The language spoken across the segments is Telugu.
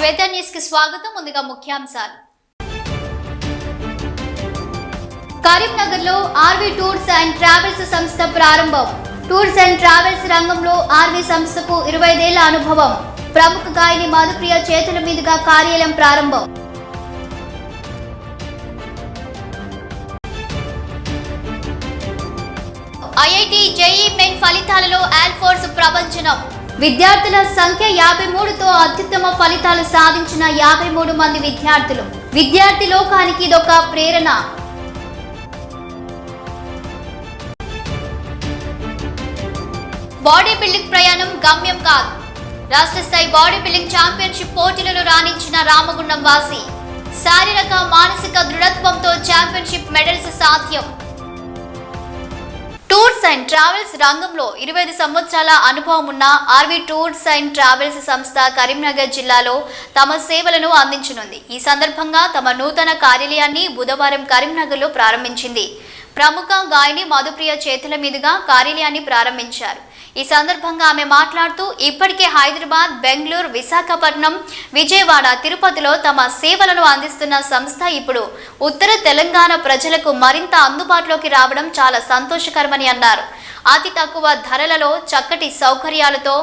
చైతన్య న్యూస్ కి స్వాగతం. ముందుగా ముఖ్యాంశాలు. కరీంనగర్ లో ఆర్వి టూర్స్ అండ్ ట్రావెల్స్ సంస్థ ప్రారంభం. టూర్స్ అండ్ ట్రావెల్స్ రంగంలో ఆర్వి సంస్థకు 25 ఏళ్ల అనుభవం. ప్రముఖ గాయని మధుప్రియ చేతుల మీదుగా కార్యాలయం ప్రారంభం. ఐఐటి జేఈ మెయిన్ ఫలితాలలో ఎయిర్ ఫోర్స్ ప్రపంచనం. విద్యార్థుల సంఖ్య 53తో అత్యుత్తమ ఫలితాలు సాధించిన 53 మంది విద్యార్థులు. విద్యార్థి లోకానికి ఇదొక ప్రేరణ. బాడీ బిల్డింగ్ ప్రయాణం గమ్యం కాదు. రాష్ట్ర స్థాయి బాడీ బిల్డింగ్ ఛాంపియన్షిప్ పోటీలలో రాణించిన రామగుండం వాసి. శారీరక మానసిక దృఢత్వంతో ఛాంపియన్షిప్ మెడల్స్ సాధ్యం. టూర్స్ అండ్ ట్రావెల్స్ రంగంలో 25 సంవత్సరాల అనుభవం ఉన్న ఆర్వి టూర్స్ అండ్ ట్రావెల్స్ సంస్థ కరీంనగర్ జిల్లాలో తమ సేవలను అందించనుంది. ఈ సందర్భంగా తమ నూతన కార్యాలయాన్ని బుధవారం కరీంనగర్లో ప్రారంభించింది. ప్రముఖ గాయని మధుప్రియ చేతుల మీదుగా కార్యాలయాన్ని ప్రారంభించారు. ఈ సందర్భంగా ఆమె మాట్లాడుతూ ఇప్పటికే హైదరాబాద్, బెంగళూరు, విశాఖపట్నం, విజయవాడ, తిరుపతిలో తమ సేవలను అందిస్తున్న సంస్థ ఇప్పుడు ఉత్తర తెలంగాణ ప్రజలకు మరింత అందుబాటులోకి రావడం చాలా సంతోషకరమని అన్నారు. అతి తక్కువ ధరలలో చక్కటి సౌకర్యాలతో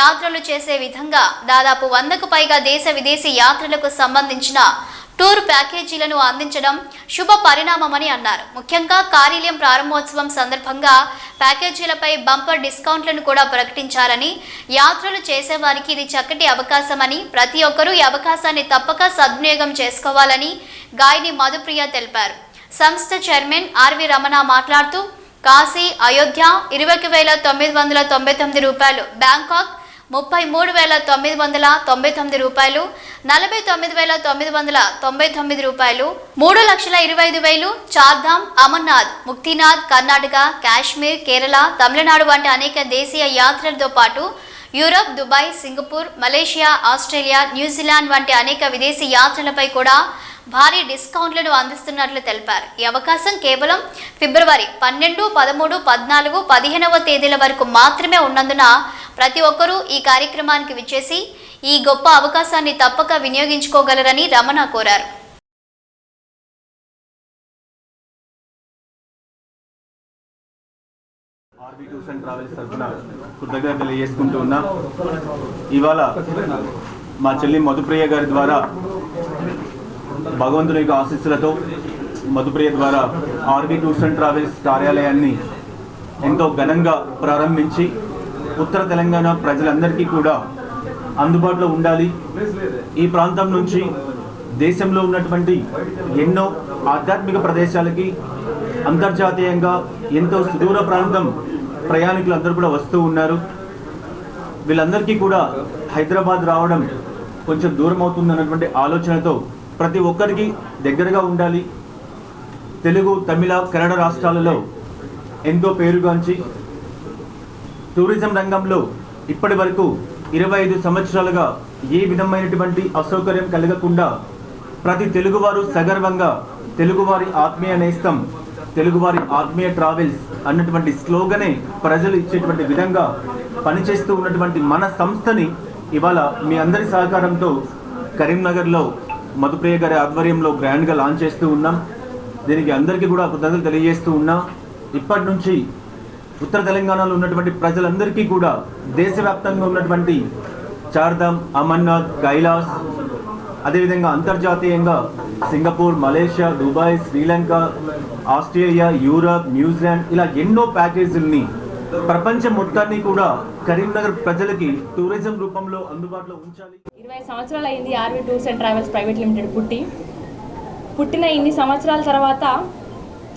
యాత్రలు చేసే విధంగా దాదాపు 100కు పైగా దేశ విదేశీ యాత్రలకు సంబంధించిన టూర్ ప్యాకేజీలను అందించడం శుభ పరిణామమని అన్నారు. ముఖ్యంగా కార్యాలయం ప్రారంభోత్సవం సందర్భంగా ప్యాకేజీలపై బంపర్ డిస్కౌంట్లను కూడా ప్రకటించారని, యాత్రలు చేసేవారికి ఇది చక్కటి అవకాశమని, ప్రతి ఒక్కరూ ఈ అవకాశాన్ని తప్పక సద్వినియోగం చేసుకోవాలని గాయని మధుప్రియ తెలిపారు. సంస్థ చైర్మన్ ఆర్వి రమణ మాట్లాడుతూ కాశీ, అయోధ్య 20,999 రూపాయలు, బ్యాంకాక్ 33,999 రూపాయలు, 49,999 రూపాయలు, 3,25,000 చార్ధామ్, అమర్నాథ్, ముక్తినాథ్, కర్ణాటక, కాశ్మీర్, కేరళ, తమిళనాడు వంటి అనేక దేశీయ యాత్రలతో పాటు Europe, Dubai, Singapore, Malaysia, Australia, New Zealand వంటి అనేక విదేశీ యాత్రలపై కూడా భారీ డిస్కౌంట్లను అందిస్తున్నట్లు తెలిపారు. ఈ అవకాశం కేవలం ఫిబ్రవరి 12, 13, 14, 15వ తేదీల వరకు మాత్రమే ఉన్నందున ప్రతి ఒక్కరూ ఈ కార్యక్రమానికి విచ్చేసి ఈ గొప్ప అవకాశాన్ని తప్పక వినియోగించుకోగలరని రమణ కోరారు. ఆర్వి టూర్స్ అండ్ ట్రావెల్స్ తరఫున కృతజ్ఞతలు తెలియజేసుకుంటూ ఉన్నాం. ఇవాళ మా చెల్లి మధుప్రియ గారి ద్వారా భగవంతుని యొక్క ఆశీస్సులతో మధుప్రియ ద్వారా ఆర్వి టూర్స్ అండ్ ట్రావెల్స్ కార్యాలయాన్ని ఎంతో ఘనంగా ప్రారంభించి ఉత్తర తెలంగాణ ప్రజలందరికీ కూడా అందుబాటులో ఉండాలి. ఈ ప్రాంతం నుంచి దేశంలో ఉన్నటువంటి ఎన్నో ఆధ్యాత్మిక ప్రదేశాలకి అంతర్జాతీయంగా ఎంతో సుదూర ప్రాంతం ప్రయాణికులు అందరూ కూడా వస్తూ ఉన్నారు. వీళ్ళందరికీ కూడా హైదరాబాద్ రావడం కొంచెం దూరం అవుతుందన్నటువంటి ఆలోచనతో ప్రతి ఒక్కరికి దగ్గరగా ఉండాలి. తెలుగు, తమిళ, కన్నడ రాష్ట్రాలలో ఎంతో పేరుగాంచి టూరిజం రంగంలో ఇప్పటి వరకు 25 సంవత్సరాలుగా ఏ విధమైనటువంటి అసౌకర్యం కలగకుండా ప్రతి తెలుగువారు సగర్వంగా తెలుగువారి ఆత్మీయ నేస్తం, తెలుగువారి ఆత్మీయ ట్రావెల్స్ అన్నటువంటి స్లోగనే ప్రజలు ఇచ్చేటువంటి విధంగా పనిచేస్తూ ఉన్నటువంటి మన సంస్థని ఇవాళ మీ అందరి సహకారంతో కరీంనగర్లో మధుప్రియ గారి ఆధ్వర్యంలో గ్రాండ్గా లాంచ్ చేస్తూ ఉన్నాం. దీనికి అందరికీ కూడా కృతజ్ఞతలు తెలియజేస్తూ ఉన్నాం. ఇప్పటి నుంచి ఉత్తర తెలంగాణలో ఉన్నటువంటి ప్రజలందరికీ కూడా దేశవ్యాప్తంగా ఉన్నటువంటి చార్ధామ్, అమర్నాథ్, కైలాస్, అదేవిధంగా అంతర్జాతీయంగా Singapore, Malaysia, Dubai, Sri Lanka, Australia, Europe, New Zealand ఇలా ఎన్నో ప్యాకేజీల్ని ప్రపంచం మొత్తాన్ని కూడా కరీంనగర్ ప్రజలకి టూరిజం రూపంలో అందుబాటులో ఉంచాలి. 20 సంవత్సరాలు అయింది RV tours and travels private limited పుట్టిన ఇన్ని సంవత్సరాల తర్వాత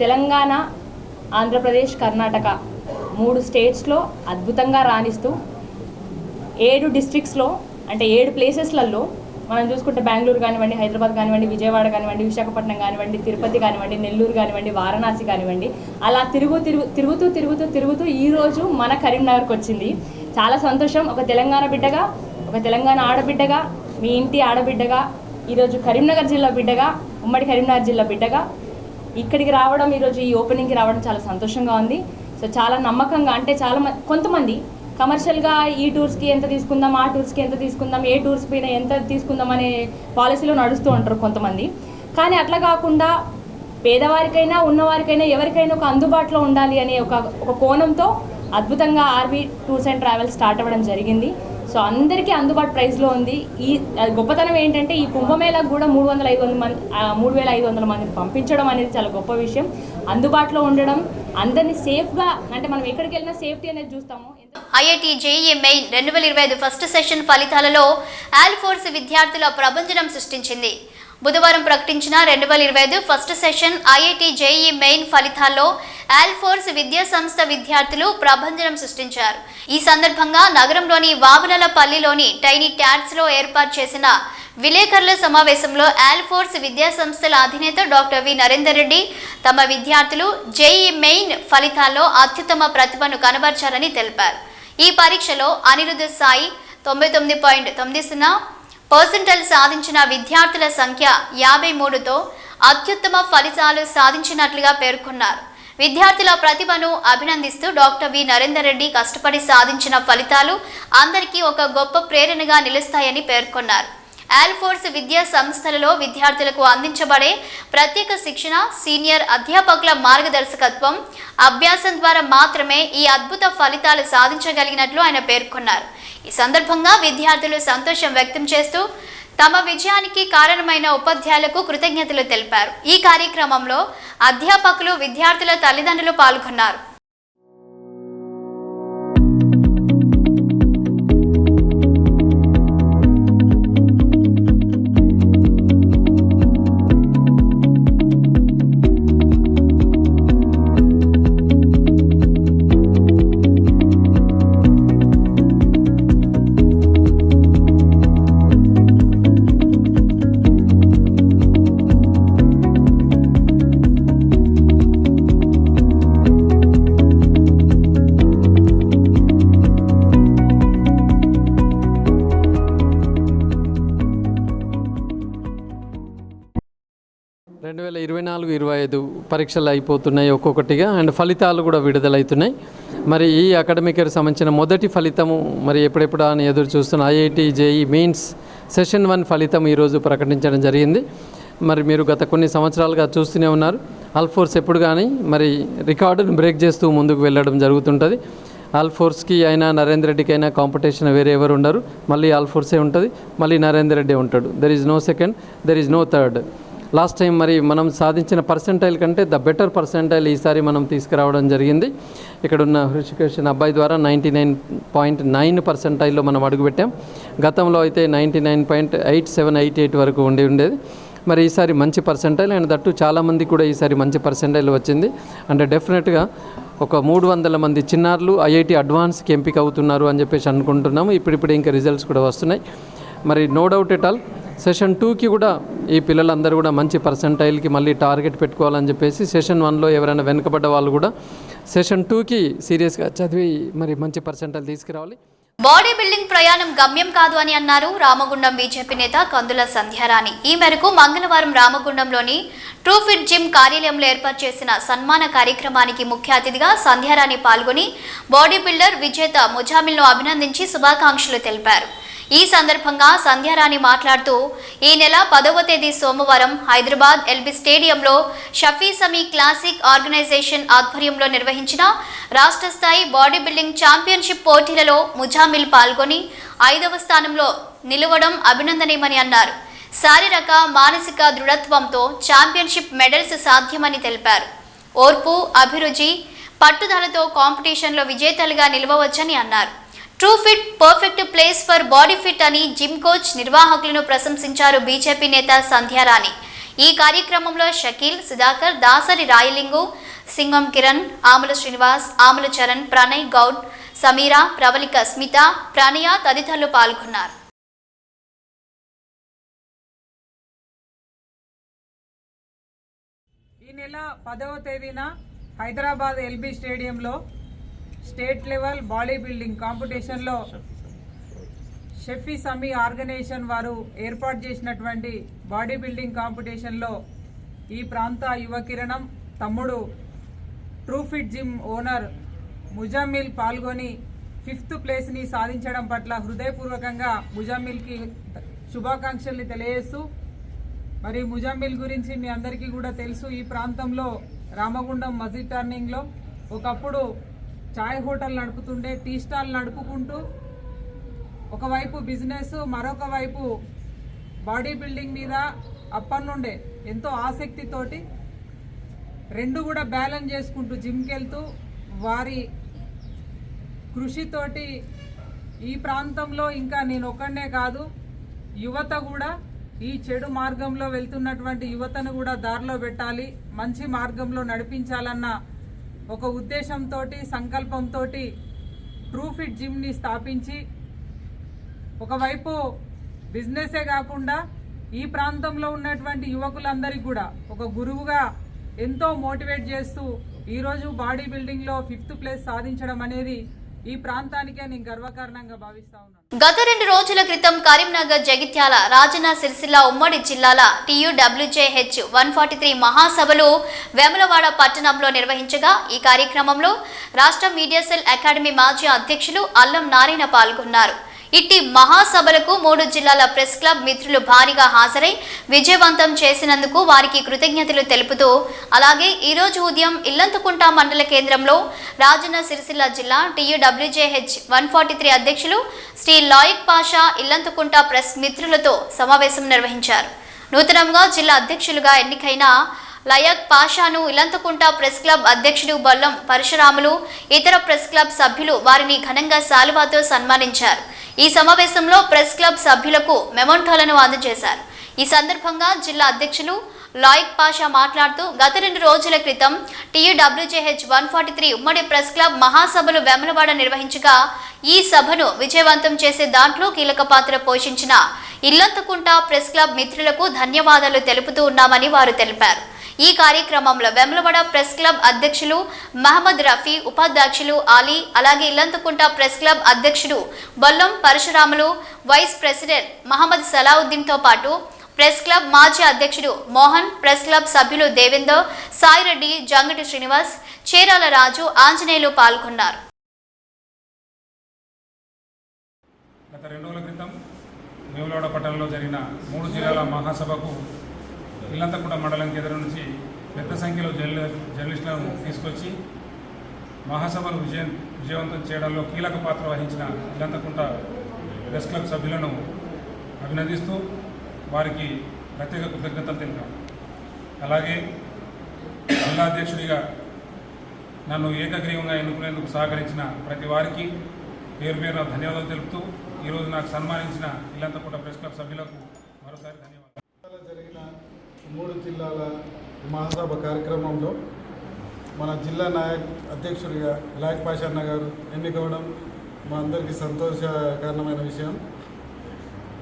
తెలంగాణ, ఆంధ్రప్రదేశ్, కర్ణాటక 3 స్టేట్స్లో అద్భుతంగా రాణిస్తూ 7 డిస్ట్రిక్ట్స్లో అంటే 7 ప్లేసెస్లలో మనం చూసుకుంటే బెంగళూరు కానివ్వండి, హైదరాబాద్ కానివ్వండి, విజయవాడ కానివ్వండి, విశాఖపట్నం కానివ్వండి, తిరుపతి కానివ్వండి, నెల్లూరు కానివ్వండి, వారణాసి కానివ్వండి, అలా తిరుగుతూ ఈరోజు మన కరీంనగర్కి వచ్చింది. చాలా సంతోషం. ఒక తెలంగాణ బిడ్డగా, ఒక తెలంగాణ ఆడబిడ్డగా, మీ ఇంటి ఆడబిడ్డగా, ఈరోజు కరీంనగర్ జిల్లా బిడ్డగా, ఉమ్మడి కరీంనగర్ జిల్లా బిడ్డగా ఇక్కడికి రావడం, ఈరోజు ఈ ఓపెనింగ్కి రావడం చాలా సంతోషంగా ఉంది. సో చాలా నమ్మకంగా, అంటే కొంతమంది కమర్షియల్గా ఈ టూర్స్కి ఎంత తీసుకుందాం, ఆ టూర్స్కి ఎంత తీసుకుందాం, ఏ టూర్స్ పైన ఎంత తీసుకుందాం అనే పాలసీలో నడుస్తూ ఉంటారు కొంతమంది. కానీ అట్లా కాకుండా పేదవారికైనా ఉన్నవారికైనా ఎవరికైనా ఒక అందుబాటులో ఉండాలి అనే ఒక కోణంతో అద్భుతంగా RV tours and travels start అవ్వడం జరిగింది. సో అందరికీ అందుబాటు ప్రైస్లో ఉంది. ఈ గొప్పతనం ఏంటంటే ఈ కుంభమేళకు కూడా 3,500 మందిని పంపించడం అనేది చాలా గొప్ప విషయం. అందుబాటులో ఉండడం, అందరినీ సేఫ్గా, అంటే మనం ఎక్కడికి వెళ్ళినా సేఫ్టీ అనేది చూస్తాము. IIT JEE main 2025 first session ఫలితాలలో ఆల్ ఫోర్స్ విద్యార్థుల ప్రభంజనం సృష్టించింది. బుధవారం ప్రకటించిన 2025 first session IIT JEE main ఫలితాల్లో ఆల్ ఫోర్స్ విద్యా సంస్థ విద్యార్థులు ప్రభంజనం సృష్టించారు. ఈ సందర్భంగా నగరంలోని వావులపల్లిలోని టైనీ ట్యాట్స్లో ఏర్పాటు చేసిన విలేకరుల సమావేశంలో ఆల్ ఫోర్స్ విద్యా సంస్థల అధినేత డాక్టర్ వి నరేందర్ రెడ్డి తమ విద్యార్థులు జేఈఈ మెయిన్ ఫలితాల్లో అత్యుత్తమ ప్రతిభను కనబర్చారని తెలిపారు. ఈ పరీక్షలో అనిరుద్ధ సాయి 99.90% సాధించిన విద్యార్థుల సంఖ్య 53తో అత్యుత్తమ ఫలితాలు సాధించినట్లుగా పేర్కొన్నారు. విద్యార్థుల ప్రతిభను అభినందిస్తూ డాక్టర్ వి నరేందర్ రెడ్డి కష్టపడి సాధించిన ఫలితాలు అందరికీ ఒక గొప్ప ప్రేరణగా నిలుస్తాయని పేర్కొన్నారు. ఆల్ ఫోర్స్ విద్యా సంస్థలలో విద్యార్థులకు అందించబడే ప్రత్యేక శిక్షణ, సీనియర్ అధ్యాపకుల మార్గదర్శకత్వం, అభ్యాసం ద్వారా మాత్రమే ఈ అద్భుత ఫలితాలు సాధించగలిగినట్లు ఆయన పేర్కొన్నారు. ఈ సందర్భంగా విద్యార్థులు సంతోషం వ్యక్తం చేస్తూ తమ విజయానికి కారణమైన ఉపాధ్యాయులకు కృతజ్ఞతలు తెలిపారు. ఈ కార్యక్రమంలో అధ్యాపకులు, విద్యార్థుల తల్లిదండ్రులు పాల్గొన్నారు. పరీక్షలు అయిపోతున్నాయి ఒక్కొక్కటిగా, అండ్ ఫలితాలు కూడా విడుదలవుతున్నాయి. మరి ఈ అకాడమిక్ ఇయర్ సంబంధించిన మొదటి ఫలితము మరి ఎప్పుడెప్పుడు అని ఎదురు చూస్తున్న ఐఐటి జేఈఈ మెయిన్స్ సెషన్ 1 ఫలితం ఈరోజు ప్రకటించడం జరిగింది. మరి మీరు గత కొన్ని సంవత్సరాలుగా చూస్తూనే ఉన్నారు, ఆల్ ఫోర్స్ ఎప్పుడు కానీ మరి రికార్డును బ్రేక్ చేస్తూ ముందుకు వెళ్ళడం జరుగుతుంటుంది. ఆల్ ఫోర్స్కి అయినా నరేందర్ రెడ్డికి అయినా కాంపిటీషన్ వేరే ఎవరు ఉండరు, మళ్ళీ ఆల్ ఫోర్సే ఉంటుంది, మళ్ళీ నరేందర్ రెడ్డి ఉంటాడు. There is no second, there is no third. Last time మరి మనం సాధించిన పర్సెంటైల్ కంటే ద బెటర్ పర్సెంటైల్ ఈసారి మనం తీసుకురావడం జరిగింది. ఇక్కడున్న హృషికేషన్ అబ్బాయి ద్వారా 99.9% మనం అడుగుపెట్టాం. గతంలో అయితే 99.8788 వరకు ఉండేది. మరి ఈసారి మంచి పర్సెంటైల్, అండ్ దట్టు చాలామంది కూడా ఈసారి మంచి పర్సెంటైల్ వచ్చింది. అంటే డెఫినెట్గా ఒక 300 మంది చిన్నారులు ఐఐటి అడ్వాన్స్కి ఎంపిక అవుతున్నారు అని చెప్పేసి అనుకుంటున్నాము. ఇప్పుడిప్పుడు ఇంకా రిజల్ట్స్ కూడా వస్తున్నాయి. మరి no doubt at all session 2కి కూడా ఈ పిల్లలందరూ కూడా మంచి పర్సెంటైల్కి మళ్ళీ టార్గెట్ పెట్టుకోవాలని చెప్పేసి సెషన్ 1లో ఎవరైనా వెనుకబడ్డ వాళ్ళు కూడా సెషన్ 2కి సీరియస్గా చదివి మరి మంచి పర్సెంటైల్ తీసుకురావాలి. బాడీ బిల్డింగ్ ప్రయాణం గమ్యం కాదు అని అన్నారు రామగుండం బీజేపీ నేత కందుల సంధ్యారాణి. ఈ మేరకు మంగళవారం రామగుండంలోని ట్రూ ఫిట్ జిమ్ కార్యాలయంలో ఏర్పాటు చేసిన సన్మాన కార్యక్రమానికి ముఖ్య అతిథిగా సంధ్యారాణి పాల్గొని బాడీ బిల్డర్ విజేత ముజామిల్ను అభినందించి శుభాకాంక్షలు తెలిపారు. ఈ సందర్భంగా సంధ్యారాణి మాట్లాడుతూ ఈ నెల 10వ తేదీ సోమవారం హైదరాబాద్ ఎల్బీ స్టేడియంలో షఫీ సమీ క్లాసిక్ ఆర్గనైజేషన్ ఆధ్వర్యంలో నిర్వహించిన రాష్ట్ర స్థాయి బాడీ బిల్డింగ్ ఛాంపియన్షిప్ పోటీలలో ముజామిల్ పాల్గొని 5వ స్థానంలో నిలవడం అభినందనీయమని అన్నారు. శారీరక, మానసిక దృఢత్వంతో ఛాంపియన్షిప్ మెడల్స్ సాధ్యమని తెలిపారు. ఓర్పు, అభిరుచి, పట్టుదలతో కాంపిటీషన్లో విజేతలుగా నిలవవచ్చని అన్నారు. True fit perfect place for body fit అని జిమ్ కోచ్, నిర్వాహకులను ప్రశంసించారు బీజేపీ నేత సంధ్యారాణి. ఈ కార్యక్రమంలో షకీల్, సుధాకర్, దాసరి రాయలింగు, సింగం కిరణ్, ఆముల శ్రీనివాస్, ఆముల చరణ్, ప్రణయ్ గౌడ్, సమీరా, ప్రవళిక స్మిత, ప్రణయ తదితరులు పాల్గొన్నారు. ఈ నెల 10వ తేదీన హైదరాబాద్ ఎల్బీ స్టేడియంలో స్టేట్ లెవెల్ బాడీ బిల్డింగ్ కాంపిటీషన్లో షఫీ సమీ ఆర్గనైజేషన్ వారు ఏర్పాటు చేసినటువంటి బాడీ బిల్డింగ్ కాంపిటీషన్లో ఈ ప్రాంత యువ కిరణం తమ్ముడు true fit gym owner Muzammil పాల్గొని 5th ప్లేస్ని సాధించడం పట్ల హృదయపూర్వకంగా ముజామిల్కి శుభాకాంక్షల్ని తెలియజేస్తూ, మరి ముజామిల్ గురించి మీ అందరికీ కూడా తెలుసు. ఈ ప్రాంతంలో రామగుండం మస్జిద్ టర్నింగ్లో ఒకప్పుడు చాయ్ హోటల్ నడుపుతుండే, టీ స్టాల్ నడుపుకుంటూ ఒకవైపు బిజినెస్, మరొక వైపు బాడీ బిల్డింగ్ మీద అప్పటి నుండే ఎంతో ఆసక్తితోటి రెండు కూడా బ్యాలెన్స్ చేసుకుంటూ జిమ్కి వెళ్తూ వారి కృషితోటి ఈ ప్రాంతంలో ఇంకా నేను ఒక్కడనే కాదు, యువత కూడా ఈ చెడు మార్గంలో వెళ్తున్నటువంటి యువతను కూడా దారిలో పెట్టాలి, మంచి మార్గంలో నడిపించాలన్న ఒక ఉద్దేశంతో, సంకల్పంతో ట్రూ ఫిట్ జిమ్ని స్థాపించి ఒకవైపు బిజినెసే కాకుండా ఈ ప్రాంతంలో ఉన్నటువంటి యువకులందరికీ కూడా ఒక గురువుగా ఎంతో మోటివేట్ చేస్తూ ఈరోజు బాడీ బిల్డింగ్లో 5th ప్లేస్ సాధించడం అనేది ఈ ప్రాంతానికే నేను గర్వకారణంగా భావిస్తా ఉన్నాను. గత 2 రోజుల క్రితం కరీంనగర్, జగిత్యాల, రాజన్న సిరిసిల్ల ఉమ్మడి జిల్లాల TUWJH 143 మహాసభలు వేములవాడ పట్టణంలో నిర్వహించగా ఈ కార్యక్రమంలో రాష్ట్ర మీడియా సెల్ అకాడమీ మాజీ అధ్యక్షులు అల్లం నారాయణ పాల్గొన్నారు. ఇట్టి మహాసభలకు 3 జిల్లాల ప్రెస్ క్లబ్ మిత్రులు భారీగా హాజరై విజయవంతం చేసినందుకు వారికి కృతజ్ఞతలు తెలుపుతూ, అలాగే ఈరోజు ఉదయం ఇల్లంతకుంట మండల కేంద్రంలో రాజన్న సిరిసిల్ల జిల్లా TUWJH 143 అధ్యక్షులు శ్రీ లాయిక్ పాషా ఇల్లంతకుంట ప్రెస్ మిత్రులతో సమావేశం నిర్వహించారు. నూతనంగా జిల్లా అధ్యక్షులుగా ఎన్నికైన లయక్ పాషాను ఇల్లంతకుంట ప్రెస్ క్లబ్ అధ్యక్షుడు బొల్లం పరశురాములు, ఇతర ప్రెస్ క్లబ్ సభ్యులు వారిని ఘనంగా శాలువాతో సన్మానించారు. ఈ సమావేశంలో ప్రెస్ క్లబ్ సభ్యులకు మెమోంటోలను అందజేశారు. ఈ సందర్భంగా జిల్లా అధ్యక్షులు లాయిక్ పాషా మాట్లాడుతూ, గత 2 రోజుల క్రితం TUWJH 143 ఉమ్మడి ప్రెస్ క్లబ్ మహాసభలు వేములవాడ నిర్వహించగా ఈ సభను విజయవంతం చేసే దాంట్లో కీలక పాత్ర పోషించిన ఇల్లంతకుంట ప్రెస్ క్లబ్ మిత్రులకు ధన్యవాదాలు తెలుపుతూ ఉన్నామని వారు తెలిపారు. ఈ కార్యక్రమంలో వేములవాడ ప్రెస్ క్లబ్ అధ్యక్షులు మహమ్మద్ రఫీ, ఉపాధ్యక్షులు ఆలీ, అలాగే ఇల్లంతకుంట ప్రెస్ క్లబ్ అధ్యక్షుడు బొల్లం పరశురాములు, వైస్ ప్రెసిడెంట్ మహమ్మద్ సలావుద్దీన్తో పాటు ప్రెస్ క్లబ్ మాజీ అధ్యక్షుడు మోహన్, ప్రెస్ క్లబ్ సభ్యులు దేవేందర్, సాయిరెడ్డి, జంగటి శ్రీనివాస్, చేరాల రాజు, ఆంజనేయులు పాల్గొన్నారు. గత 2 రోజుల క్రితం వేములవాడ పట్టణంలో జరిగిన 3 జిల్లాల మహాసభకు ఇల్లంతకుంట మండలం కేంద్రం నుంచి పెద్ద సంఖ్యలో జర్నలిస్టులను తీసుకొచ్చి మహాసభను విజయవంతం చేయడంలో కీలక పాత్ర వహించిన ఇల్లంతకుంట ప్రెస్ క్లబ్ సభ్యులను అభినందిస్తూ వారికి ప్రత్యేక కృతజ్ఞతలు తెలిపాం. అలాగే జిల్లా అధ్యక్షుడిగా నన్ను ఏకగ్రీవంగా ఎన్నుకునేందుకు సహకరించిన ప్రతి వారికి పేరు పేరున ధన్యవాదాలు తెలుపుతూ ఈరోజు నాకు సన్మానించిన ఇల్లంతకుంట ప్రెస్ క్లబ్ సభ్యులకు మరోసారి ధన్యవాదాలు. జరిగిన 3 జిల్లాల మహాసభ కార్యక్రమంలో మన జిల్లా అధ్యక్షుడిగా లాయిక్ పాషా అన్న గారు ఎన్నికవడం మా అందరికీ సంతోషకరమైన విషయం.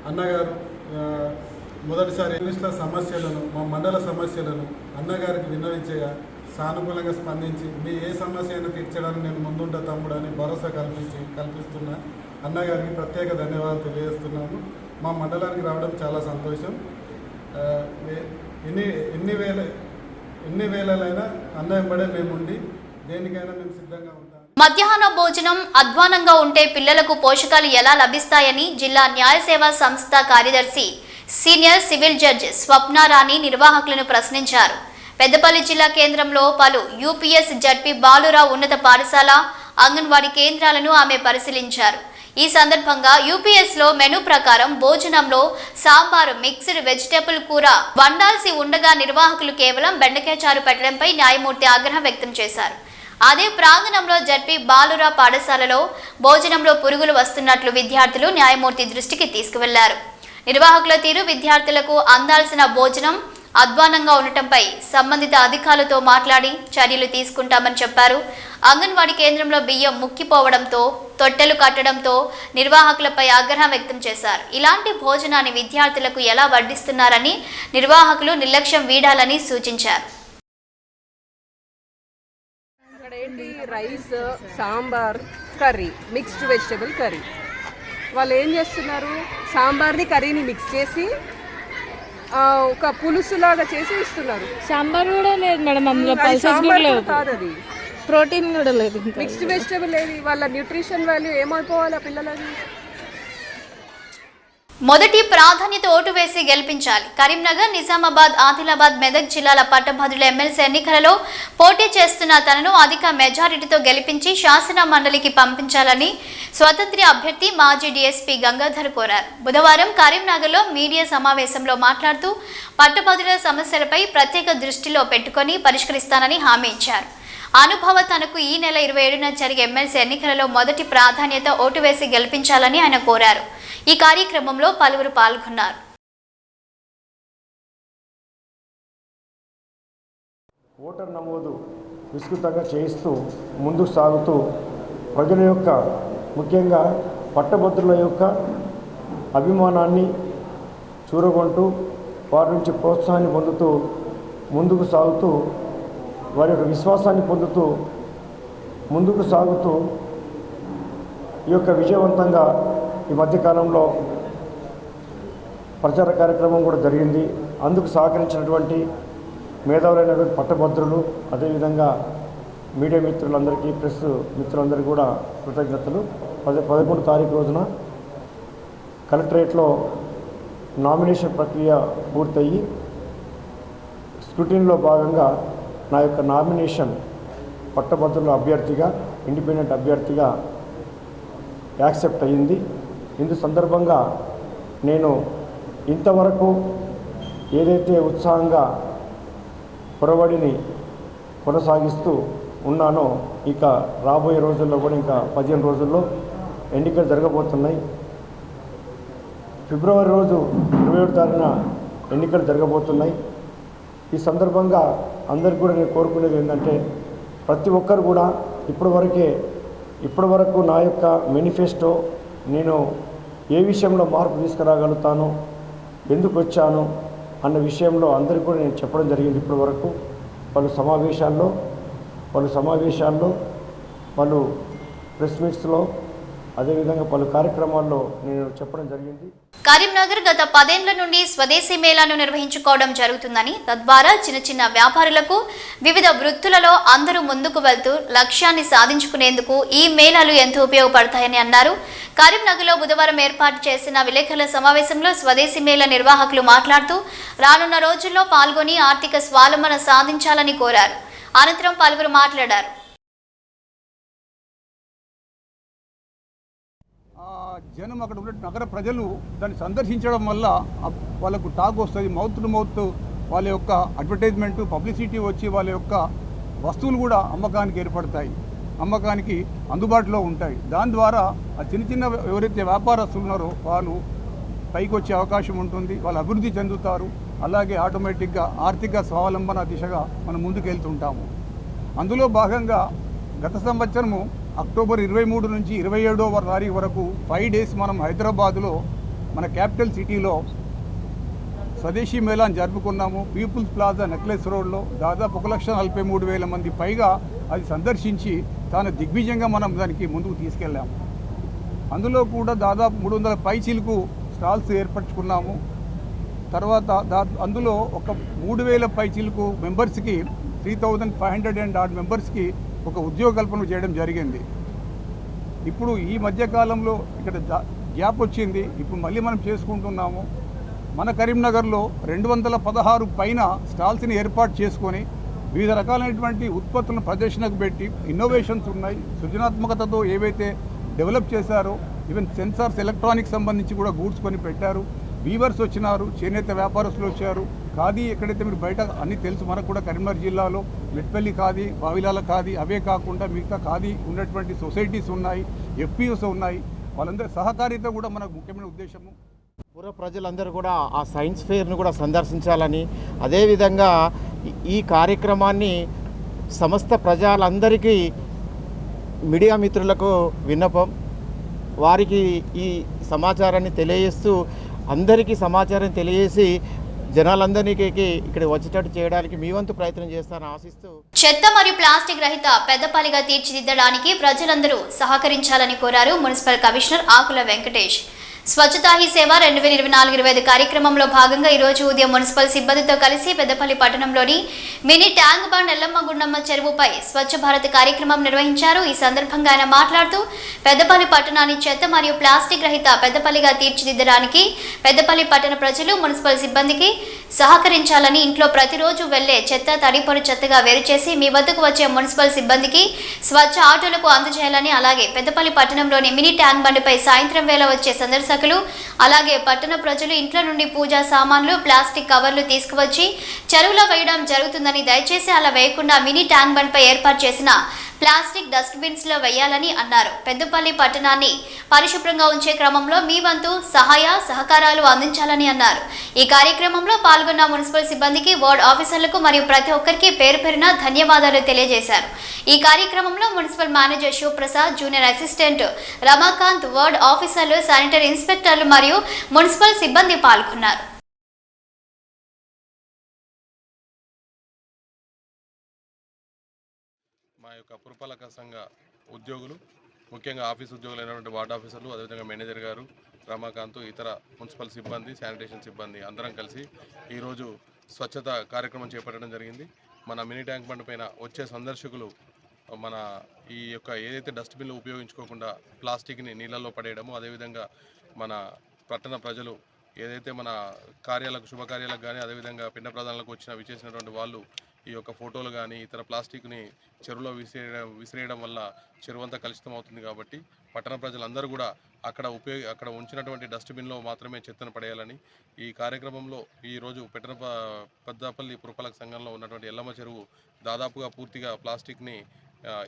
అన్నగారు మొదటిసారి జర్నలిస్టుల సమస్యలను, మా మండల సమస్యలను అన్నగారికి విన్నవించగా సానుకూలంగా స్పందించి మీ ఏ సమస్య అయినా తీర్చడానికి నేను ముందుంటా తమ్ముడు అని భరోసా కల్పిస్తున్నా అన్నగారికి ప్రత్యేక ధన్యవాదాలు తెలియజేస్తున్నాను. మా మండలానికి రావడం చాలా సంతోషం. ఎన్ని వేలైనా అన్న వెంబడే మేముండి దేనికైనా మేము సిద్ధంగా ఉంటాం. మధ్యాహ్న భోజనం అధ్వానంగా ఉంటే పిల్లలకు పోషకాలు ఎలా లభిస్తాయని జిల్లా న్యాయ సేవా సంస్థ కార్యదర్శి సీనియర్ సివిల్ జడ్జి స్వప్నారాణి నిర్వాహకులను ప్రశ్నించారు. పెద్దపల్లి జిల్లా కేంద్రంలో పలు యూపీఎస్ జడ్పీ బాలురావు ఉన్నత పాఠశాల, అంగన్వాడీ కేంద్రాలను ఆమె పరిశీలించారు. ఈ సందర్భంగా యూపీఎస్లో మెనూ ప్రకారం భోజనంలో సాంబారు, మిక్స్డ్ వెజిటేబుల్ కూర వండాల్సి ఉండగా నిర్వాహకులు కేవలం బెండకాయ చారు పెట్టడంపై న్యాయమూర్తి ఆగ్రహం వ్యక్తం చేశారు. అదే ప్రాంగణంలో జడ్పీ బాలురా పాఠశాలలో భోజనంలో పురుగులు వస్తున్నట్లు విద్యార్థులు న్యాయమూర్తి దృష్టికి తీసుకువెళ్లారు. నిర్వాహకుల తీరు, విద్యార్థులకు అందాల్సిన భోజనం అధ్వానంగా ఉండటంపై సంబంధిత అధికారులతో మాట్లాడి చర్యలు తీసుకుంటామని చెప్పారు. అంగన్వాడీ కేంద్రంలో బియ్యం ముక్కిపోవడంతో, తొట్టెలు కట్టడంతో నిర్వాహకులపై ఆగ్రహం వ్యక్తం చేశారు. ఇలాంటి భోజనాన్ని విద్యార్థులకు ఎలా వడ్డిస్తున్నారని నిర్వాహకులు నిర్లక్ష్యం వీడాలని సూచించారు. Rice, sambar, curry, mixed vegetable curry. వాళ్ళు ఏం చేస్తున్నారు, సాంబార్ని కర్రీని మిక్స్ చేసి ఒక పులుసులాగా చేసి ఇస్తున్నారు. సాంబార్ కూడా లేదు మేడం, అందులో సాంబార్ కాదు, అది ప్రోటీన్ కూడా లేదు. ఇంకా మిక్స్డ్ వెజిటబుల్ ఏది వాళ్ళ న్యూట్రిషన్ వాల్యూ ఏమైపోవాలి ఆ పిల్లలది? మొదటి ప్రాధాన్యత ఓటు వేసి గెలిపించాలి. కరీంనగర్, నిజామాబాద్, ఆదిలాబాద్, మెదక్ జిల్లాల పట్టభద్రుల ఎమ్మెల్సీ ఎన్నికలలో పోటీ చేస్తున్న తనను అధిక మెజారిటీతో గెలిపించి శాసన మండలికి పంపించాలని స్వతంత్ర అభ్యర్థి మాజీ డీఎస్పీ గంగాధర్ కోరారు. బుధవారం కరీంనగర్లో మీడియా సమావేశంలో మాట్లాడుతూ పట్టభద్రుల సమస్యలపై ప్రత్యేక దృష్టిలో పెట్టుకొని పరిష్కరిస్తానని హామీ ఇచ్చారు. అనుభవ తనకు ఈ నెల 27న జరిగే ఎమ్మెల్సీ ఎన్నికలలో మొదటి ప్రాధాన్యత ఓటు వేసి గెలిపించాలని ఆయన కోరారు. ఈ కార్యక్రమంలో పలువురు పాల్గొన్నారు. ఓటర్ నమోదు విస్తృతంగా చేయిస్తూ ముందుకు సాగుతూ ప్రజల యొక్క ముఖ్యంగా పట్టభద్రుల యొక్క అభిమానాన్ని చూరగొంటూ వారి నుంచి ప్రోత్సాహాన్ని పొందుతూ ముందుకు సాగుతూ వారి యొక్క విశ్వాసాన్ని పొందుతూ ముందుకు సాగుతూ ఈ యొక్క విజయవంతంగా ఈ మధ్యకాలంలో ప్రచార కార్యక్రమం కూడా జరిగింది. అందుకు సహకరించినటువంటి మేధావులైనటువంటి పట్టభద్రులు, అదేవిధంగా మీడియా మిత్రులందరికీ, ప్రెస్ మిత్రులందరికీ కూడా కృతజ్ఞతలు. 11 తారీఖు రోజున కలెక్టరేట్లో నామినేషన్ ప్రక్రియ పూర్తయ్యి స్క్రూటినీలో భాగంగా నా యొక్క నామినేషన్ పట్టభద్రుల అభ్యర్థిగా, ఇండిపెండెంట్ అభ్యర్థిగా యాక్సెప్ట్ అయ్యింది. ఇందు సందర్భంగా నేను ఇంతవరకు ఏదైతే ఉత్సాహంగా పొరబడిని కొనసాగిస్తూ ఉన్నానో ఇక రాబోయే రోజుల్లో కూడా ఇంకా 15 రోజుల్లో ఎన్నికలు జరగబోతున్నాయి. ఫిబ్రవరి రోజు 27 తారీఖున ఎన్నికలు జరగబోతున్నాయి. ఈ సందర్భంగా అందరికీ కూడా నేను కోరుకునేది ఏంటంటే ప్రతి ఒక్కరు కూడా ఇప్పటి వరకు నా యొక్క మేనిఫెస్టో నేను ఏ విషయంలో మార్పు తీసుకురాగలుగుతాను, ఎందుకు వచ్చాను అన్న విషయంలో అందరికీ కూడా నేను చెప్పడం జరిగింది. ఇప్పటి వరకు పలు సమావేశాల్లో పలు ప్రెస్ మీట్స్లో అదేవిధంగా పలు కార్యక్రమాల్లో నేను చెప్పడం జరిగింది. కరీంనగర్ గత 10 ఏళ్ల నుండి స్వదేశీ మేళాను నిర్వహించుకోవడం జరుగుతుందని, తద్వారా చిన్న వ్యాపారులకు వివిధ వృత్తులలో అందరూ ముందుకు వెళ్తూ లక్ష్యాన్ని సాధించుకునేందుకు ఈ మేళాలు ఎంతో ఉపయోగపడతాయని అన్నారు. కరీంనగర్లో బుధవారం ఏర్పాటు చేసిన విలేకరుల సమావేశంలో స్వదేశీ మేళా నిర్వాహకులు మాట్లాడుతూ రానున్న రోజుల్లో పాల్గొని ఆర్థిక స్వావలంబన సాధించాలని కోరారు. అనంతరం పలువురు మాట్లాడారు. జనం అక్కడ ఉన్న నగర ప్రజలు దాన్ని సందర్శించడం వల్ల వాళ్ళకు టాక్ వస్తుంది, మౌత్ టు మౌత్ వాళ్ళ యొక్క అడ్వర్టైజ్మెంట్ పబ్లిసిటీ వచ్చి వాళ్ళ యొక్క వస్తువులు కూడా అమ్మకానికి ఏర్పడతాయి, అమ్మకానికి అందుబాటులో ఉంటాయి. దాని ద్వారా ఆ చిన్న ఎవరైతే వ్యాపారస్తులు ఉన్నారో వాళ్ళు పైకి వచ్చే అవకాశం ఉంటుంది, వాళ్ళు అభివృద్ధి చెందుతారు. అలాగే ఆటోమేటిక్గా ఆర్థిక స్వావలంబన దిశగా మనం ముందుకెళ్తుంటాము. అందులో భాగంగా గత సంవత్సరము అక్టోబర్ 23 నుంచి 27వ తారీఖు వరకు 5 డేస్ మనం హైదరాబాదులో మన క్యాపిటల్ సిటీలో స్వదేశీ మేళాను జరుపుకున్నాము. పీపుల్స్ ప్లాజా నెక్లెస్ రోడ్లో దాదాపు 1,43,000 మంది పైగా అది సందర్శించి తాను దిగ్విజయంగా మనం దానికి ముందుకు తీసుకెళ్ళాము. అందులో కూడా దాదాపు 300 పైచీలకు స్టాల్స్ ఏర్పరచుకున్నాము. తర్వాత అందులో ఒక 3,000 పైచీలకు మెంబర్స్కి 3,500 అండ్ ఆడ్ మెంబర్స్కి ఒక ఉద్యోగ కల్పన చేయడం జరిగింది. ఇప్పుడు ఈ మధ్యకాలంలో ఇక్కడ గ్యాప్ వచ్చింది, ఇప్పుడు మళ్ళీ మనం చేసుకుంటున్నాము. మన కరీంనగర్లో 216 పైన స్టాల్స్ని ఏర్పాటు చేసుకొని వివిధ రకాలైనటువంటి ఉత్పత్తులను ప్రదర్శనకు పెట్టి ఇన్నోవేషన్స్ ఉన్నాయి, సృజనాత్మకతతో ఏవైతే డెవలప్ చేశారో ఈవెన్ సెన్సార్స్ ఎలక్ట్రానిక్స్ సంబంధించి కూడా గూడ్స్ కొని పెట్టారు. వీవర్స్ వచ్చినారు, చేనేత వ్యాపారస్తులు వచ్చారు. ఖాదీ ఎక్కడైతే మీరు బయట అన్నీ తెలుసు, మనకు కూడా కరీంనగర్ జిల్లాలో మెట్పల్లి ఖాదీ, వావిలాల ఖాదీ, అవే కాకుండా మిగతా ఖాదీ ఉన్నటువంటి సొసైటీస్ ఉన్నాయి, ఎఫ్పిఓస్ ఉన్నాయి. వాళ్ళందరి సహకారిత కూడా మనకు ముఖ్యమైన ఉద్దేశము. పూర్వ ప్రజలందరూ కూడా ఆ సైన్స్ ఫెయిర్ను కూడా సందర్శించాలని, అదేవిధంగా ఈ కార్యక్రమాన్ని సమస్త ప్రజలందరికీ మీడియా మిత్రులకు విన్నపం, వారికి ఈ సమాచారాన్ని తెలియజేస్తూ అందరికీ సమాచారం తెలియజేసి జనాలందరికీ ఇక్కడ వచ్చేటట్టు చేయడానికి మీ వంతు ప్రయత్నం చేస్తానని ఆశిస్తూ, చెత్త మరియు ప్లాస్టిక్ రహిత పెద్దపల్లిగా తీర్చిదిద్దడానికి ప్రజలందరూ సహకరించాలని కోరారు municipal commissioner Akula Venkatesh. Swachhata he సేవ 2024-25 కార్యక్రమంలో భాగంగా ఈరోజు ఉదయం మున్సిపల్ సిబ్బందితో కలిసి పెద్దపల్లి పట్టణంలోని mini tank bund Yellamma Gundamma చెరువుపై స్వచ్ఛ భారత్ కార్యక్రమం నిర్వహించారు. ఈ సందర్భంగా ఆయన మాట్లాడుతూ పెద్దపల్లి పట్టణాన్ని చెత్త మరియు ప్లాస్టిక్ రహిత పెద్దపల్లిగా తీర్చిదిద్దడానికి పెద్దపల్లి పట్టణ ప్రజలు మున్సిపల్ సిబ్బందికి సహకరించాలని, ఇంట్లో ప్రతిరోజు వెళ్లే చెత్త తడిపొడి చెత్తగా వేరు చేసి మీ వద్దకు వచ్చే మున్సిపల్ సిబ్బందికి స్వచ్ఛ ఆటోలకు అందజేయాలని, అలాగే పెద్దపల్లి పట్టణంలోని మినీ ట్యాంక్ బండ్పై సాయంత్రం వేళ వచ్చే సందర్శకులు అలాగే పట్టణ ప్రజలు ఇంట్లో నుండి పూజా సామాన్లు ప్లాస్టిక్ కవర్లు తీసుకువచ్చి చెరువులో వేయడం జరుగుతుందని, దయచేసి అలా వేయకుండా మినీ ట్యాంక్ బండ్పై ఏర్పాటు చేసిన ప్లాస్టిక్ డస్ట్బిన్స్ లో వేయాలని అన్నారు. పెద్దపల్లి పట్టణాన్ని పరిశుభ్రంగా ఉంచే క్రమంలో మీ వంతు సహాయ సహకారాలు అందించాలని అన్నారు. ఈ కార్యక్రమంలో పాల్గొన్న మున్సిపల్ సిబ్బందికి, వార్డ్ ఆఫీసర్లకు మరియు ప్రతి ఒక్కరికి పేరు పేరున ధన్యవాదాలు తెలియజేశారు. ఈ కార్యక్రమంలో municipal manager Shivaprasad, junior assistant Ramakant, ward ఆఫీసర్లు, శానిటరీ ఇన్స్పెక్టర్లు మరియు మున్సిపల్ సిబ్బంది పాల్గొన్నారు. మా యొక్క పురపాలక సంఘ ఉద్యోగులు, ముఖ్యంగా ఆఫీస్ ఉద్యోగులైనటువంటి వార్డ్ ఆఫీసర్లు, అదేవిధంగా మేనేజర్ గారు, రమాకాంత్, ఇతర మున్సిపల్ సిబ్బంది, శానిటేషన్ సిబ్బంది అందరం కలిసి ఈరోజు స్వచ్ఛత కార్యక్రమం చేపట్టడం జరిగింది. మన మినీ ట్యాంక్ బండ్ పైన వచ్చే సందర్శకులు మన ఈ యొక్క ఏదైతే డస్ట్బిన్లు ఉపయోగించుకోకుండా ప్లాస్టిక్ని నీళ్ళల్లో పడేయడము, అదేవిధంగా మన పట్టణ ప్రజలు ఏదైతే మన శుభకార్యాలకు కానీ అదేవిధంగా పిండ ప్రదానాలకు విచ్చేసినటువంటి వాళ్ళు ఈ యొక్క ఫోటోలు కానీ ఇతర ప్లాస్టిక్ని చెరువులో విసిరేయడం వల్ల చెరువు అంతా కలుషితం అవుతుంది. కాబట్టి పట్టణ ప్రజలందరూ కూడా అక్కడ ఉంచినటువంటి డస్ట్బిన్లో మాత్రమే చెత్తను పడేయాలని ఈ కార్యక్రమంలో ఈరోజు పెద్దపల్లి పురపాలక సంఘంలో ఉన్నటువంటి ఎల్లమ్మ చెరువు దాదాపుగా పూర్తిగా ప్లాస్టిక్ని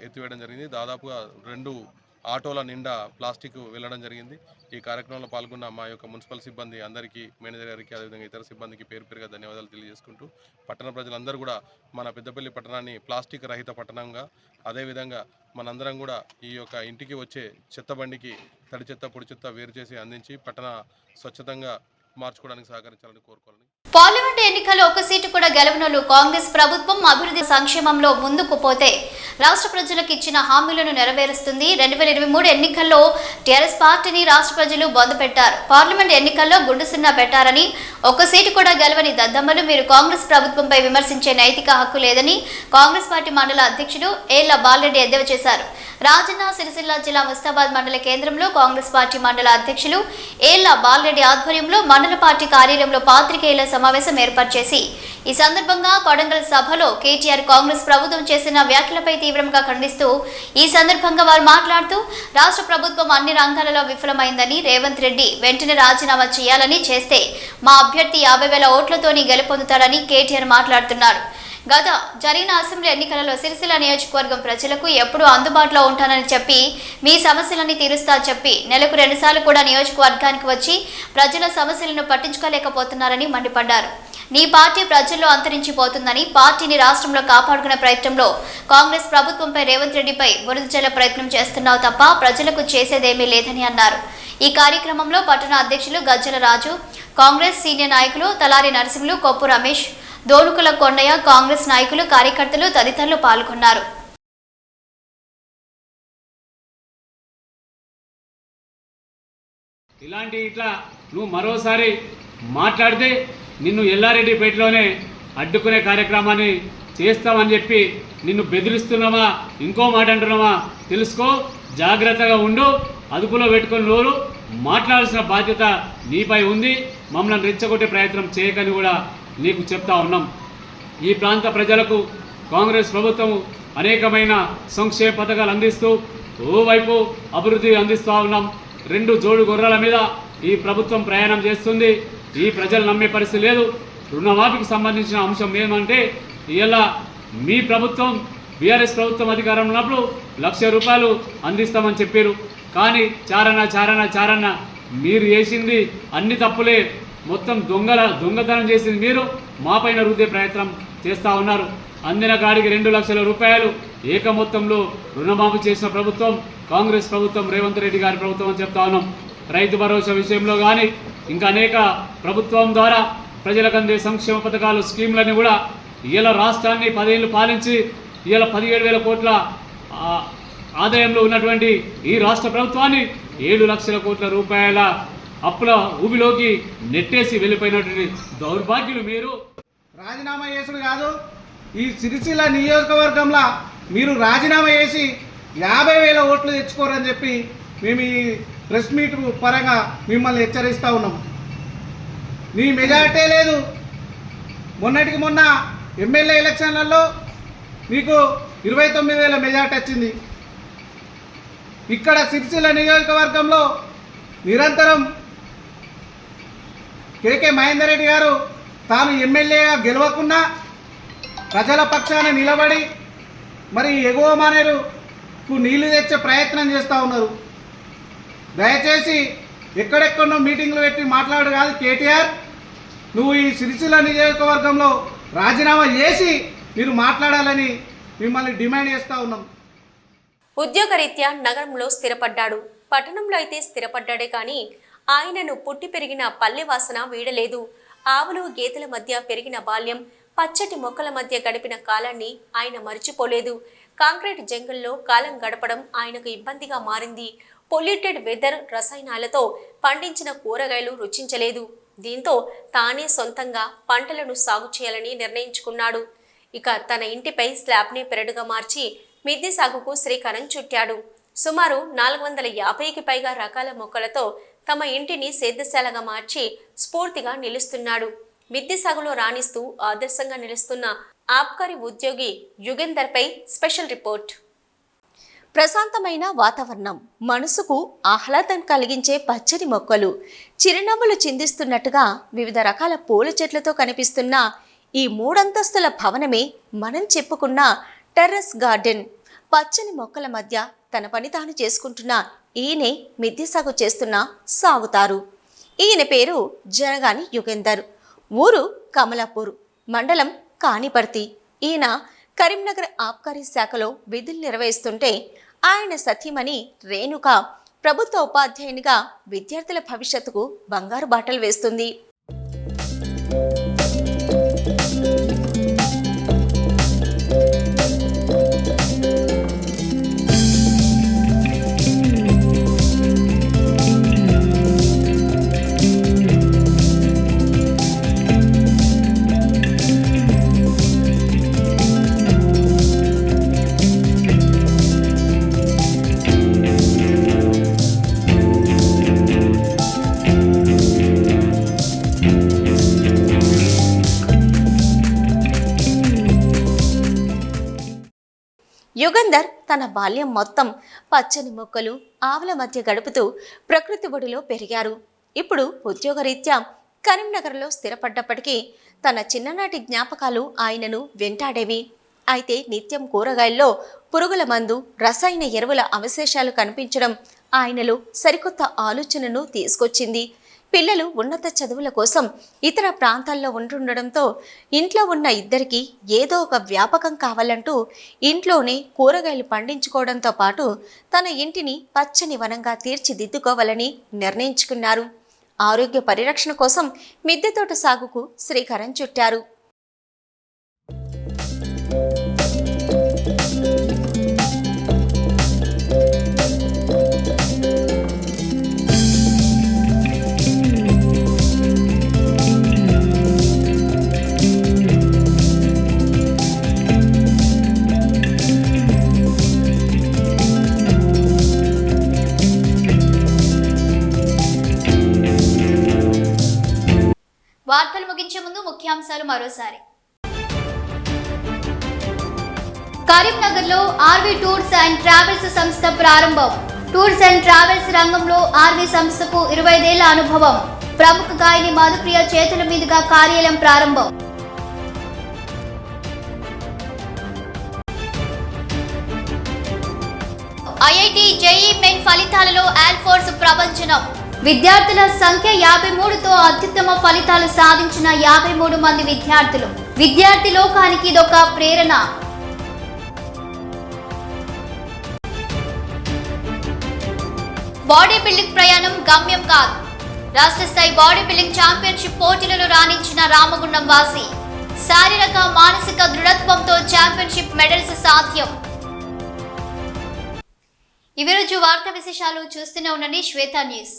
ఎత్తివేయడం జరిగింది. దాదాపుగా 2 ఆటోల నిండా ప్లాస్టిక్ వెళ్ళడం జరిగింది. ఈ కార్యక్రమంలో పాల్గొన్న మా యొక్క మున్సిపల్ సిబ్బంది అందరికీ, మేనేజర్ గారికి, అదేవిధంగా ఇతర సిబ్బందికి పేరు పేరుగా ధన్యవాదాలు తెలియజేసుకుంటూ పట్టణ ప్రజలందరూ కూడా మన పెద్దపల్లి పట్టణాన్ని ప్లాస్టిక్ రహిత పట్టణంగా, అదేవిధంగా మనందరం కూడా ఈ యొక్క ఇంటికి వచ్చే చెత్త బండికి తడి చెత్త పొడి చెత్త వేరు చేసి అందించి పట్టణ స్వచ్ఛతంగా మార్చుకోవడానికి సహకరించాలని కోరుకోవాలని. పార్లమెంట్ ఎన్నికల్లో ఒక సీటు కూడా గెలవనోళ్ళు కాంగ్రెస్ ప్రభుత్వం అభివృద్ధి సంక్షేమంలో ముందుకు పోతే రాష్ట్ర ప్రజలకు ఇచ్చిన హామీలను నెరవేరుస్తుంది. 2023 ఎన్నికల్లో టీఆర్ఎస్ పార్టీని రాష్ట్ర ప్రజలు బంద్ పెట్టారు. పార్లమెంట్ ఎన్నికల్లో గుండు సున్నా పెట్టారని, ఒక సీటు కూడా గెలవని దద్దమ్మలు మీరు కాంగ్రెస్ ప్రభుత్వంపై విమర్శించే నైతిక హక్కు లేదని కాంగ్రెస్ పార్టీ మండల అధ్యక్షుడు ఏళ్ల బాలరెడ్డి ఎద్దేవా చేశారు. రాజన్న సిరిసిల్ల జిల్లా ముస్తాబాద్ మండల కేంద్రంలో కాంగ్రెస్ పార్టీ మండల అధ్యక్షులు ఏళ్ల బాలరెడ్డి ఆధ్వర్యంలో మండల పార్టీ కార్యాలయంలో పాత్రికేయుల సమావేశం ఏర్పాటు చేసి ఈ సందర్భంగా కొడంగల్ సభలో కేటీఆర్ కాంగ్రెస్ ప్రభుత్వం చేసిన వ్యాఖ్యలపై తీవ్రంగా ఖండిస్తూ ఈ సందర్భంగా వారు మాట్లాడుతూ రాష్ట్ర ప్రభుత్వం అన్ని రంగాలలో విఫలమైందని, రేవంత్ రెడ్డి వెంటనే రాజీనామా చేయాలని, చేస్తే మా అభ్యర్థి 50,000 ఓట్లతోని గెలుపొందుతాడని కేటీఆర్ మాట్లాడుతున్నారు. గత జరిగిన అసెంబ్లీ ఎన్నికలలో సిరిసిల్ల నియోజకవర్గం ప్రజలకు ఎప్పుడూ అందుబాటులో ఉంటానని చెప్పి మీ సమస్యలన్నీ తీరుస్తా చెప్పి నెలకు 2 సార్లు కూడా నియోజకవర్గానికి వచ్చి ప్రజల సమస్యలను పట్టించుకోలేకపోతున్నారని మండిపడ్డారు. నీ పార్టీ ప్రజల్లో అంతరించిపోతుందని, పార్టీని రాష్ట్రంలో కాపాడుకునే ప్రయత్నంలో కాంగ్రెస్ ప్రభుత్వంపై రేవంత్ రెడ్డిపై బురద జల్లే ప్రయత్నం చేస్తున్నావు తప్ప ప్రజలకు చేసేదేమీ లేదని అన్నారు. ఈ కార్యక్రమంలో పట్టణ అధ్యక్షులు గజ్జల రాజు, కాంగ్రెస్ సీనియర్ నాయకులు తలారి నరసింహులు, కొప్పు రమేష్, దోనుకుల కొండయ్య, కాంగ్రెస్ నాయకులు, కార్యకర్తలు తదితరులు పాల్గొన్నారు. ఇట్లా నువ్వు మరోసారి మాట్లాడితే నిన్ను ఎల్లారెడ్డిపేటలోనే అడ్డుకునే కార్యక్రమాన్ని చేస్తామని చెప్పి నిన్ను బెదిరిస్తున్నామా, ఇంకో మాట అంటున్నామా తెలుసుకో, జాగ్రత్తగా ఉండు, అదుపులో పెట్టుకొని నోరు, మాట్లాడాల్సిన బాధ్యత నీపై ఉంది. మమ్మల్ని రెచ్చగొట్టే ప్రయత్నం చేయకని కూడా నీకు చెప్తా ఉన్నాం. ఈ ప్రాంత ప్రజలకు కాంగ్రెస్ ప్రభుత్వం అనేకమైన సంక్షేమ పథకాలు అందిస్తూ ఓవైపు అభివృద్ధి అందిస్తూ ఉన్నాం. 2 జోడు గుర్రాల మీద ఈ ప్రభుత్వం ప్రయాణం చేస్తుంది. ఈ ప్రజలు నమ్మే పరిస్థితి లేదు. రుణమాఫీకి సంబంధించిన అంశం ఏమంటే ఇలా మీ ప్రభుత్వం బీఆర్ఎస్ ప్రభుత్వం అధికారంలో ఉన్నప్పుడు 1,00,000 రూపాయలు అందిస్తామని చెప్పారు. కానీ చారణ మీరు చేసింది అన్ని తప్పులే, మొత్తం దొంగతనం చేసింది మీరు, మా పైన రుద్దే ప్రయత్నం చేస్తూ ఉన్నారు. అందిన కాడికి 2 లక్షల రూపాయలు ఏక మొత్తంలో రుణమాఫీ చేసిన ప్రభుత్వం కాంగ్రెస్ ప్రభుత్వం, రేవంత్ రెడ్డి గారి ప్రభుత్వం అని చెప్తా ఉన్నాం. రైతు భరోసా విషయంలో కానీ ఇంకా అనేక ప్రభుత్వం ద్వారా ప్రజలకు అందే సంక్షేమ పథకాలు, స్కీమ్లన్నీ కూడా ఇలా రాష్ట్రాన్ని 10 ఏళ్ళు పాలించి ఇలా 17,000 కోట్ల ఆదాయంలో ఉన్నటువంటి ఈ రాష్ట్ర ప్రభుత్వాన్ని 7 లక్షల కోట్ల రూపాయల అప్పుల ఊబిలోకి నెట్టేసి వెళ్ళిపోయినటువంటి దౌర్భాగ్యులు మీరు. రాజీనామా చేసుడు కాదు, ఈ సిరిసిల్ల నియోజకవర్గంలో మీరు రాజీనామా చేసి 50,000 ఓట్లు తెచ్చుకోరని చెప్పి మేము ఈ ప్రెస్ మీట్ పరంగా మిమ్మల్ని హెచ్చరిస్తూ ఉన్నాం. నీ మెజార్టీ లేదు. మొన్నటికి మొన్న ఎమ్మెల్యే ఎలక్షన్లలో మీకు 29,000 మెజార్టీ వచ్చింది. ఇక్కడ సిరిసిల్ల నియోజకవర్గంలో నిరంతరం కేకే మహేందర్ రెడ్డి గారు తాను ఎమ్మెల్యేగా గెలవకుండా ప్రజల పక్షాన నిలబడి మరి ఎగువ మానేరుకు నీళ్లు తెచ్చే ప్రయత్నం చేస్తూ ఉన్నారు. దయచేసి ఎక్కడెక్కడో మీటింగ్లు పెట్టి మాట్లాడు కాదు కేటీఆర్, నువ్వు ఈ సిరిసిల్ల నియోజకవర్గంలో రాజీనామా చేసి మీరు మాట్లాడాలని మిమ్మల్ని డిమాండ్ చేస్తూ ఉన్నాం. ఉద్యోగరీత్యా నగరంలో స్థిరపడ్డాడు. పట్టణంలో అయితే స్థిరపడ్డాడే కానీ ఆయనను పుట్టి పెరిగిన పల్లె వాసన వీడలేదు. ఆవులు గేదెల మధ్య పెరిగిన బాల్యం, పచ్చటి మొక్కల మధ్య గడిపిన కాలాన్ని ఆయన మర్చిపోలేదు. కాంక్రీట్ జంగల్లో కాలం గడపడం ఆయనకు ఇబ్బందిగా మారింది. పొల్యూటెడ్ వెదర్, రసాయనాలతో పండించిన కూరగాయలు రుచించలేదు. దీంతో తానే సొంతంగా పంటలను సాగు చేయాలని నిర్ణయించుకున్నాడు. ఇక తన ఇంటిపై స్లాబ్ని పెరడుగా మార్చి మిద్దె సాగుకు శ్రీకారం చుట్టాడు. సుమారు 450కి పైగా రకాల మొక్కలతో తమ ఇంటిని సేద్యశాలగా మార్చి స్ఫూర్తిగా నిలుస్తున్నాడు. మిద్దె సాగులో రాణిస్తూ ఆదర్శంగా నిలుస్తున్న ఆబ్కారీ ఉద్యోగి యుగేందర్పై స్పెషల్ రిపోర్ట్. ప్రశాంతమైన వాతావరణం, మనసుకు ఆహ్లాదం కలిగించే పచ్చని మొక్కలు, చిరునవ్వులు చిందిస్తున్నట్టుగా వివిధ రకాల పూల చెట్లతో కనిపిస్తున్న ఈ 3 అంతస్తుల భవనమే మనం చెప్పుకున్న టెర్రస్ గార్డెన్. పచ్చని మొక్కల మధ్య తన పని తాను చేసుకుంటున్న ఈయనే మిద్దె సాగు చేస్తున్న సాగుతారు. ఈయన పేరు జనగాని యుగేందర్. ఊరు కమలాపూర్, మండలం కానిపర్తి. ఈయన కరీంనగర్ ఆబ్కారీ శాఖలో విధులు నిర్వహిస్తుంటే ఆయన సతీమణి రేణుక ప్రభుత్వ ఉపాధ్యాయునిగా విద్యార్థుల భవిష్యత్తుకు బంగారు బాటలు వేస్తుంది. యుగంధర్ తన బాల్యం మొత్తం పచ్చని మొక్కలు, ఆవుల మధ్య గడుపుతూ ప్రకృతి ఒడిలో పెరిగారు. ఇప్పుడు ఉద్యోగరీత్యా కరీంనగర్లో స్థిరపడ్డప్పటికీ తన చిన్ననాటి జ్ఞాపకాలు ఆయనను వెంటాడేవి. అయితే నిత్యం కూరగాయల్లో పురుగుల మందు, రసాయన ఎరువుల అవశేషాలు కనిపించడం ఆయనలో సరికొత్త ఆలోచనను తీసుకొచ్చింది. పిల్లలు ఉన్నత చదువుల కోసం ఇతర ప్రాంతాల్లో ఉంటుండడంతో ఇంట్లో ఉన్న ఇద్దరికి ఏదో ఒక వ్యాపకం కావాలంటూ ఇంట్లోనే కూరగాయలు పండించుకోవడంతో పాటు తన ఇంటిని పచ్చని వనంగా తీర్చిదిద్దుకోవాలని నిర్ణయించుకున్నారు. ఆరోగ్య పరిరక్షణ కోసం మిద్దె తోట సాగుకు శ్రీకారం చుట్టారు. వార్తలు ముగించే ముందు ముఖ్యాంశాలు మరోసారి. కరీంనగర్లో ఆర్వీ టూర్స్ అండ్ ట్రావెల్స్ సంస్థ ప్రారంభం. టూర్స్ అండ్ ట్రావెల్స్ రంగంలో ఆర్వీ సంస్థకు 25 ఏళ్ల అనుభవం. ప్రముఖ గాయని మధుప్రియ చేతుల మీదుగా కార్యాలయం ప్రారంభం. ఐఐటి జేఈ మెయిన్ ఫలితాలలో ఎయిర్ఫోర్స్ ప్రపంచనం. విద్యార్థుల సంఖ్య 53తో అత్యుత్తమ ఫలితాలు సాధించిన 53 మంది విద్యార్థులు. విద్యార్థి లోకానికి ఇదొక ప్రేరణ. బాడీ బిల్డింగ్ ప్రయాణం గమ్యం కాదు. రాష్ట్ర స్థాయి బాడీ బిల్డింగ్ ఛాంపియన్షిప్ పోటీలలో రాణించిన రామగుండం వాసి. శారీరక మానసిక దృఢత్వంతో ఛాంపియన్షిప్ మెడల్స్ సాధ్యం. ఇవి రోజు వార్తా విశేషాలు. చూస్తూనే ఉండండి శ్వేత న్యూస్.